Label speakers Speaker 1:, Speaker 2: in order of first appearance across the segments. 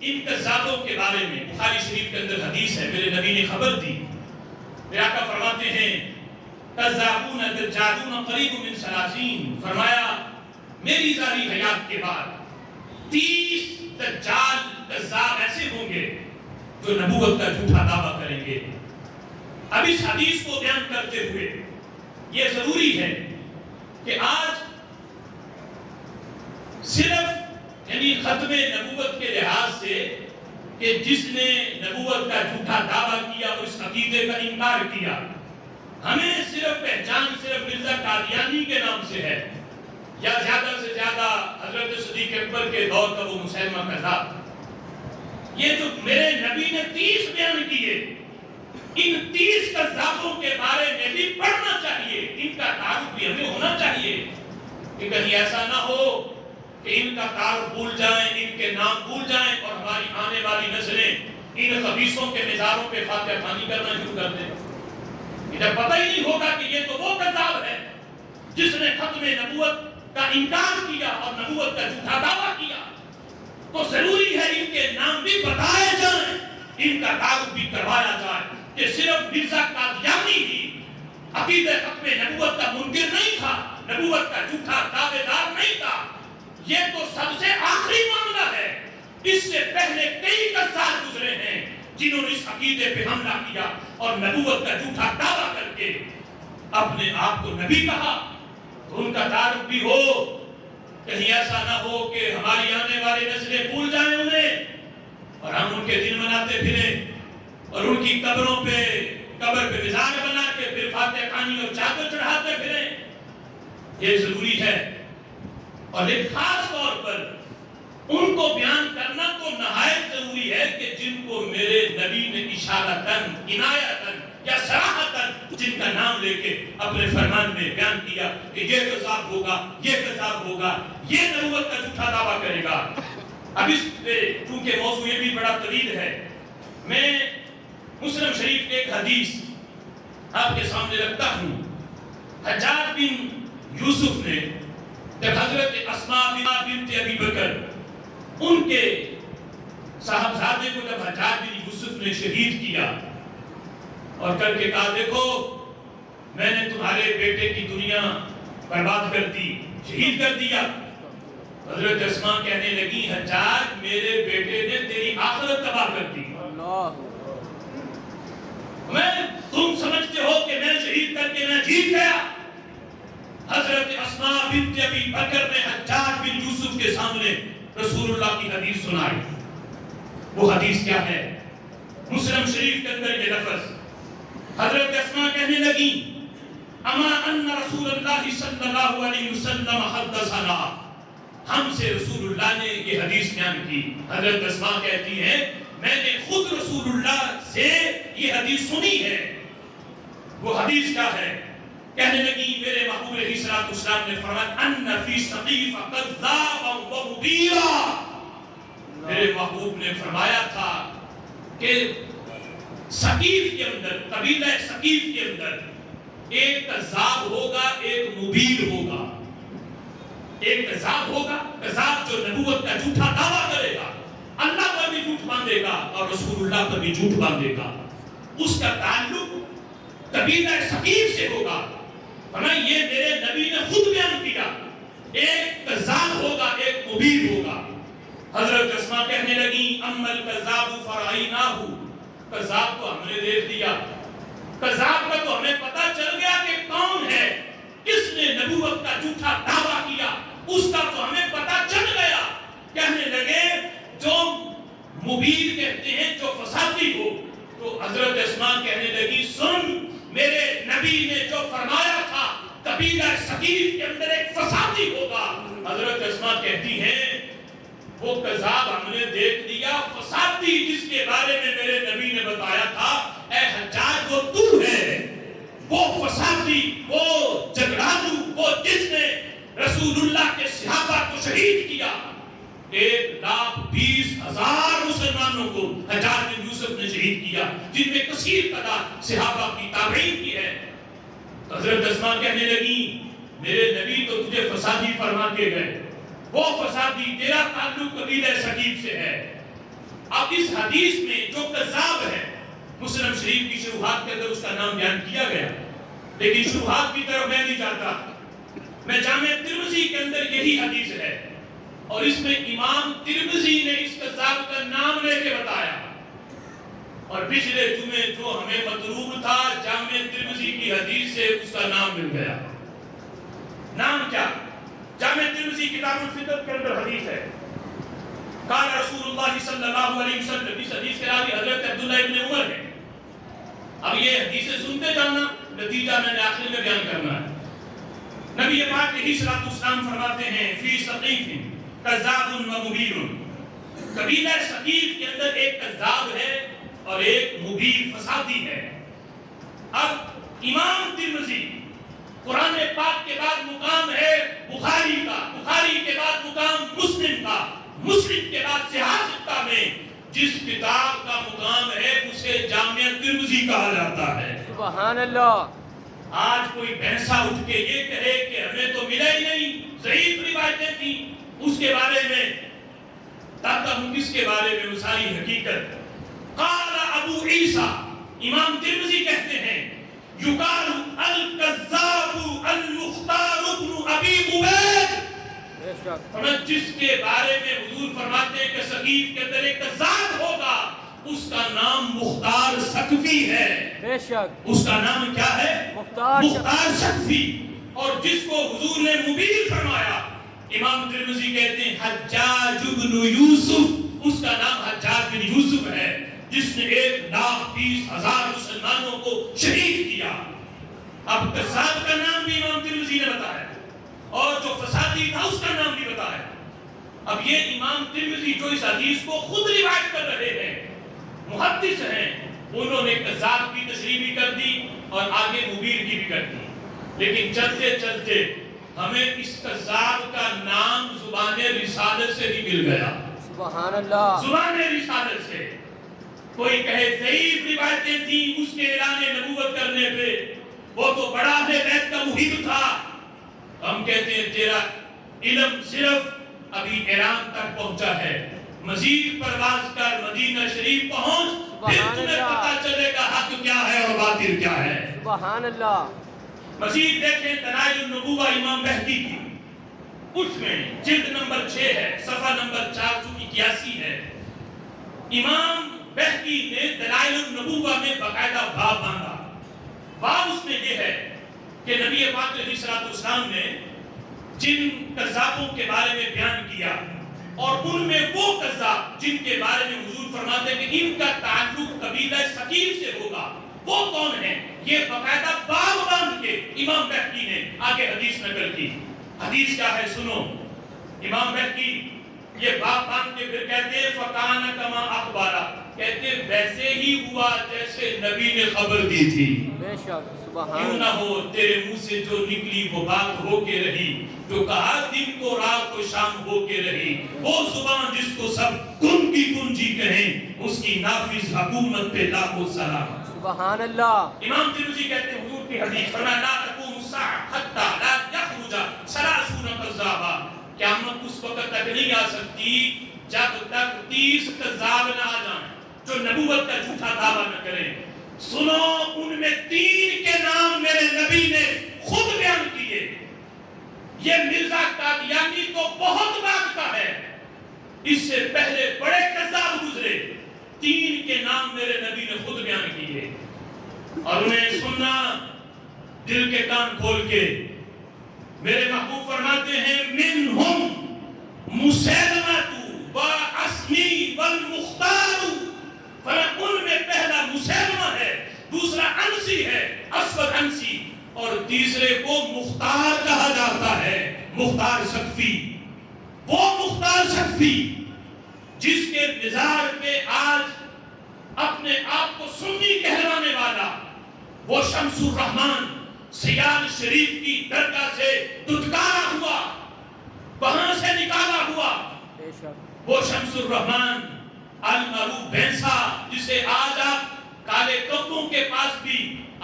Speaker 1: ان کذابوں کے بارے میں بخاری شریف کے اندر حدیث ہے، میرے نبی نے خبر دی، میرے آقا فرماتے ہیں کذابون دجالون قریب من ثلاثین، فرمایا میری ظاہری حیات کے بعد 30 دجال کذاب ایسے ہوں گے جو نبوت کا جھوٹا دعویٰ کریں گے۔ اب اس حدیث کو بیان کرتے ہوئے یہ ضروری ہے کہ آج صرف یعنی ختم نبوت کے لحاظ سے کہ جس نے نبوت کا جھوٹا دعویٰ کیا اور اس عقیدے کا انکار کیا، ہمیں صرف پہچان صرف مرزا قادیانی کے نام سے ہے، یا زیادہ سے زیادہ حضرت صدیق اکبر کے دور کا وہ مسیلمہ کذاب۔ یہ جو میرے نبی نے 30 بیان کیے، ان 30 کذابوں کے بارے میں بھی پڑھنا چاہیے، ان کا تعارف بھی ہمیں ہونا چاہیے کہ کہیں ایسا نہ ہو کہ ان کا تعارف بھول جائیں، ان کے نام بھول جائیں اور ہماری آنے والی نسلیں ان خبیثوں کے مزاروں پہ فاتحہ خوانی کرنا شروع کر دیں۔ ادھر پتہ ہی نہیں ہوگا کہ یہ تو وہ کذاب ہے جس نے ختم نبوت کا انکار کیا اور نبوت کا جھوٹا دعویٰ کیا۔ تو ضروری ہے ان کے نام بھی بتائے جائیں، ان کا تعارف بھی کروایا جائے کہ صرف مرزا قادیانی ہی عقیدہ ختم نبوت کا منکر نہیں تھا، نبوت کا جھوٹا دعوے دار نہیں تھا، یہ تو سب سے آخری معاملہ ہے۔ اس سے پہلے کئی کذاب گزرے ہیں جنہوں نے اس عقیدے پہ حملہ کیا اور نبوت کا جھوٹا دعویٰ کر کے اپنے آپ کو نبی کہا۔ تو ان کا تعارف بھی ہو، کہیں ایسا نہ ہو کہ ہماری آنے والی نسلیں بھول جائیں انہیں اور ہم ان کے دن مناتے پھریں اور ان کی قبر پہ مزار بنا کے پھر فاتحہ خوانی اور چادر چڑھاتے پھریں۔ یہ ضروری ہے، اور ایک خاص طور پر ان کو بیان کرنا تو نہایت ضروری ہے کہ جن کو میرے نبی نے اشارتاً، عنایتاً یا صراحتاً جن کا نام لے کے اپنے فرمان میں بیان کیا کہ یہ کذاب ہوگا، یہ کذاب ہوگا، یہ نبوت کا جھوٹا دعویٰ کرے گا۔ اب اس پہ چونکہ موضوع یہ بھی بڑا طویل ہے، میں مسلم شریف کے ایک حدیث آپ کے سامنے رکھتا ہوں۔ حجاج بن یوسف نے جب حضرت اسماء بنت ابی بکر ان کے صاحبزادے کو جب حجاج بن یوسف نے شہید کیا اور کر کے کہا دیکھو میں نے تمہارے بیٹے کی دنیا برباد کر دی، شہید کر دیا، حضرت اسماء کہنے لگی حجاج میرے بیٹے نے تیری آخرت تباہ کر دی، تم سمجھتے ہو کہ میں شہید کر کے میں جیت گیا۔ حضرت اسماء بنت ابی بکر نے حجاج بن یوسف کے سامنے رسول اللہ کی حدیث سنائی۔ وہ حدیث کیا ہے؟ مسلم شریف کے اندر یہ لفظ، حضرت اسماء کہنے لگی اما ان رسول اللہ صلی اللہ علیہ وسلم حدثنا، ہم سے رسول اللہ نے یہ حدیث بیان کی۔ حضرت اسماء کہتی ہیں میں نے خود رسول اللہ سے یہ حدیث سنی ہے۔ وہ حدیث کیا ہے؟ کہنے لگی میرے محبوب علیہ الصلوۃ والسلام نے فرمایا ان فی ثقیف کذابا و مبیرا، میرے محبوب نے فرمایا تھا کہ ثقیف کے اندر، قبیلہ ثقیف کے اندر ایک کذاب ہوگا، ایک مبیر ہوگا۔ ایک کذاب ہوگا، کذاب جو نبوت کا جھوٹا دعویٰ کرے گا، اللہ پر بھی جھوٹ باندھے گا اور رسول اللہ پر بھی جھوٹ باندھے گا، اس کا تعلق قبیلہ ثقیف سے ہوگا۔ فرمایا یہ میرے نبی نے خود بیان کیا، ایک کذاب ہوگا، ایک مبیر ہوگا۔ حضرت اسماء کہنے لگی اما الکذاب فرعیناہ، کذاب تو ہم نے دیکھ لیا، کذاب کا تو ہمیں پتہ چل گیا کہ کون ہے، کس نے نبوت کا جھوٹا دعویٰ کیا، اس کا تو ہمیں پتہ چل گیا۔ کہنے لگے جو مبیر کہتے ہیں جو فسادی ہو، تو حضرت اسماء کہنے لگی سن میرے نبی نے جو فرمایا تھا قبیلہ ثقیف کے اندر ایک فسادی ہوگا۔ حضرت اسماء کہتی ہیں وہ کذاب ہم نے دیکھ لیا، فسادی جس کے بارے میں میرے نبی نے بتایا تھا اے حجاج وہ تو ہے، وہ فسادی، وہ جھگڑالو، وہ جس نے رسول اللہ کے صحابہ کو شہید کیا۔ 1,20,000 مسلمانوں کو حجاج بن یوسف نے شہید کیا، جن میں کثیر تعداد صحابہ کی تابعین کی ہے۔ حضرت اسماء کہنے لگی میرے نبی تو تجھے فسادی فرما کے گئے، وہ فسادی تیرا تعلق قبیلہ ثقیف سے ہے۔ اب اس حدیث میں جو کذاب ہے، مسلم شریف کی شروحات کے اندر اس کا نام بیان کیا گیا، لیکن شروحات کی طرف میں نہیں جاتا، میں جامع ترمذی کے اندر یہی حدیث ہے، اور اس میں امام ترمذی نے اس کذاب کا نام لے کے بتایا، اور پچھلے جمعے جو ہمیں مطلوب تھا جامع ترمذی کی حدیث سے اس کا نام مل گیا۔ نام کیا؟ جامع ترمذی کتاب الفطر کے اندر حدیث ہے، قال رسول اللہ صلی اللہ علیہ وسلم، اس حدیث کے راوی حضرت عبداللہ ابن عمر ہے۔ اب یہ حدیثیں سنتے جانا، نتیجہ میں نے آخر میں بیان کرنا ہے۔ نبی پاک علیہ الصلوۃ والسلام فرماتے ہیں فی ثقیف کذاب و مبیر، قبیلہ ثقیف کے اندر ایک کذاب ہے اور ایک مبیر فسادی ہے۔ اب امام ترمذی قرآن پاک کے بعد مقام ہے بخاری کا، بخاری کے بعد مقام مسلم کا، مسلم کے بعد صحیح ستہ میں جس کتاب کا مقام ہے اسے جامع ترمذی کہا جاتا ہے۔ سبحان اللہ۔ آج کوئی بھینسا اٹھ کے یہ کہے کہ ہمیں تو ملا ہی نہیں، ضعیف روایتیں تھیں، اس کے بارے میں بتاتا ہوں کس کے بارے میں وہ ساری حقیقت۔ قال ابو عیسیٰ، امام ترمذی کہتے ہیں یقال الکذاب المختار ابن ابی عبید، جس کے بارے میں حضور فرماتے ہیں کہ ثقیف کے اندر ایک کذاب ہوگا، اس کا نام مختار ثقفی ہے۔ بے شک اس کا نام کیا ہے؟ مختار ثقفی۔ اور جس کو حضور نے مبین فرمایا، امام ترمذی کہتے ہیں حجاج بن یوسف، اس کا نام حجاج بن یوسف ہے، جس نے 1,20,000 مسلمانوں کو شہید کیا۔ اب کذاب کا نام بھی امام ترمذی نے بتایا اور جو فسادی تھا اس کا نام بھی بتایا۔ اب یہ امام ترمذی جو اس حدیث کو خود روایت کر رہے ہیں، محدث ہیں، انہوں نے کذاب کی تشریح بھی کر دی اور آگے مبیر کی بھی کر دی، لیکن چلتے چلتے ہمیں اس کذاب کا نام زبان رسالت سے بھی مل گیا۔ سبحان اللہ۔ زبان رسالت سے کوئی کہے ضعیف روایتیں تھیں اس کے اعلان نبوت کرنے پہ، وہ تو بڑا اہل بیت کا محب تھا، ہم کہتے ہیں تیرا علم صرف ابھی ایران تک پہنچا ہے، مزید پرواز کر مدینہ شریف پہنچ، پھر تمہیں پتا چلے گا حق کیا ہے اور باطل کیا ہے۔ سبحان اللہ۔ مزید دیکھیں دلائل النبوہ امام بہقی کی، اس میں جلد نمبر 6 ہے، صفحہ نمبر 481 ہے۔ امام بہقی نے دلائل النبوہ میں باقاعدہ باب باندھا۔ باب اس میں یہ ہے کہ نبی پاک علیہ الصلوۃ والسلام نے جن کذابوں کے بارے میں بیان کیا، اور ان میں وہ کذاب جن کے بارے میں حضور فرماتے ہیں کہ ان کا تعلق قبیلہ ثقیف سے ہوگا، وہ کون ہیں، یہ باقاعدہ باب باندھ کے امام بہقی نے آگے حدیث نقل کی۔ حدیث کیا ہے سنو، امام بہقی یہ باب باندھ کے پھر کہتے ہیں فَقَانَ كَمَا أَخْبَرَ، کہتے ہیں ویسے ہی ہوا جیسے نبی نے خبر دی تھی۔ بے شک کیوں نہ ہو تیرے منہ سے جو نکلی وہ بات ہو کے رہی، جو کہا دن کو رات کو شام ہو کے رہی، وہ زبان جس کو سب کن کی کنجی کہیں، اس کی نافذ حکومت پہ لاکھوں سلام۔ سبحان اللہ۔ امام ترمذی کہتے ہیں حضور کی حدیث فرمایا لا تقوم الساعة حتى لا يخرج 30 كذابا، قیامت اس وقت تک نہیں آ سکتی جب تک 30 کذاب نہ آ جائیں جو نبوت کا جھوٹا دعویٰ نہ کریں۔ سنو ان میں 3 کے نام میرے نبی نے خود بیان کیے۔ یہ مرزا قادیانی تو بہت بات کا ہے، اس سے پہلے بڑے کذاب گزرے، 3 کے نام میرے نبی نے خود بیان کیے، اور انہیں سننا دل کے کان کھول کے۔ میرے محبوب فرماتے ہیں منہم مسیلمۃ وعصمی والمختار، ان میں پہلا مسیلمہ ہے، دوسرا انسی ہے اسود انسی، اور تیسرے کو مختار کہا جاتا ہے، مختار ثقفی۔ وہ مختار ثقفی جس کے مزار پہ آج اپنے آپ کو سنی کہلانے والا وہ شمس الرحمن سیال شریف کی درگاہ سے دھتکارا ہوا، وہاں سے نکالا ہوا، وہ شمس الرحمن المعروف بھینسا جسے آج آپ کالے کتوں کے پاس بھی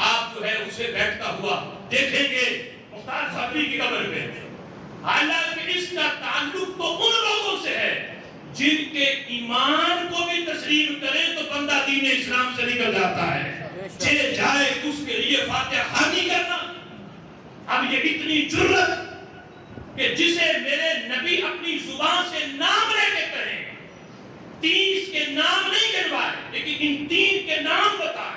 Speaker 1: آپ جو ہے اسے بیٹھتا ہوا دیکھیں گے مختار ثقفی کی قبر پہ، حالانکہ اس کا تعلق تو ان لوگوں سے ہے جن کے ایمان کو بھی تسلیم کرے تو بندہ دین اسلام سے نکل جاتا ہے. چلے جائے تو اس کے لیے فاتحہ خوانی کرنا. اب یہ اتنی جرت کہ جسے میرے نبی اپنی زبان سے نام لے کے کہیں, 30 کے نام نہیں گنوائے لیکن ان 3 کے نام بتائے.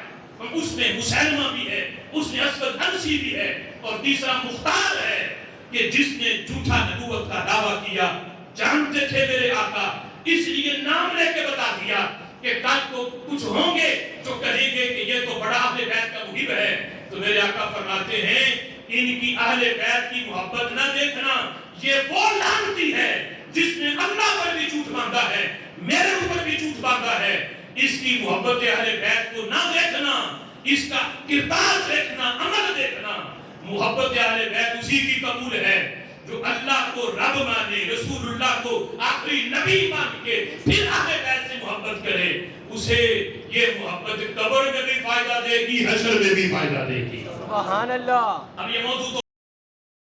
Speaker 1: اس میں مسلمہ بھی ہے, اس میں اسود عنسی بھی ہے, اور تیسرا مختار ہے کہ جس نے جھوٹا نبوت کا دعویٰ کیا. جانتے تھے میرے آقا, اس لیے نام لے کے بتا دیا کہ کل کو کچھ ہوں گے جو کہیں گے کہ یہ تو بڑا اہل بیت کا محب ہے. تو میرے آقا فرماتے ہیں ان کی اہل بیت کی محبت نہ دیکھنا, یہ وہ لعنتی ہے جس نے اللہ پر بھی جھوٹ باندھا ہے, میرے اوپر بھی جھوٹ باندھا ہے. اس کی محبت اہل بیت کو نہ دیکھنا, اس کا کردار دیکھنا, عمل دیکھنا. محبت اہل بیت اسی کی قبول ہے جو اللہ کو رب مانے, رسول اللہ کو آخری نبی مان کے پھر اہل بیت سے محبت کرے. اسے یہ محبت قبر میں بھی فائدہ دے گی, حشر میں بھی فائدہ دے گی.
Speaker 2: سبحان اللہ.
Speaker 1: اب یہ موضوع